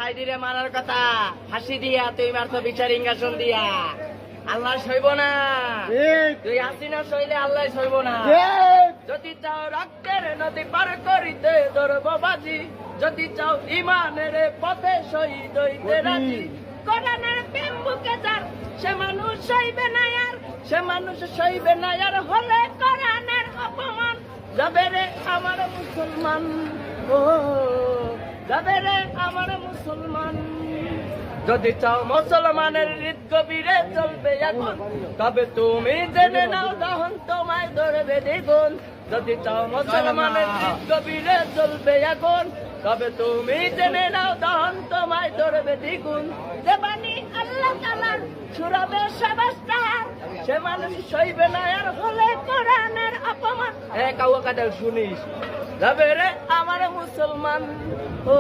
হাইদিরে মারার কথা ফাঁসি দিয়া, তুই মারতো বিচার ইঙ্গাসন দিয়া। আল্লাহ সইব না, তুই হাসিনা সইলে আল্লাহ সইব না। যদি চাও রক্তের নদী পার করিতে ধরব বাজি, যদি চাও ইমানের পথে শহীদ হইতে রাজি। কোরআনের প্রেম বুকে যার, সে মানুষ সইবে না আর, সে মানুষ সইবে না আর হলে কোরআনের অপমান। যাবে রে আমার মুসলমান, ও যাবে রে আমার মুসলমান। যদি চাও মুসলমানের হৃদ গভীরে চলবে এখন, তবে তুমি জেনে নাও দহন তোমায় ধরবে দ্বিগুণ। যদি চাও মুসলমানের হৃদ গভীরে চলবে এখন, তবে তুমি জেনে নাও দহন তোমায় ধরবে দ্বিগুণ। যে বাণী আল্লাহ তাআলার ছুড়াবে সবাস্তার, সে মানুষ সইবে না আর হলে কোরআনের অপমান। কাউ কাদের শুনিস, যাবে রে আমার মুসলমান, ও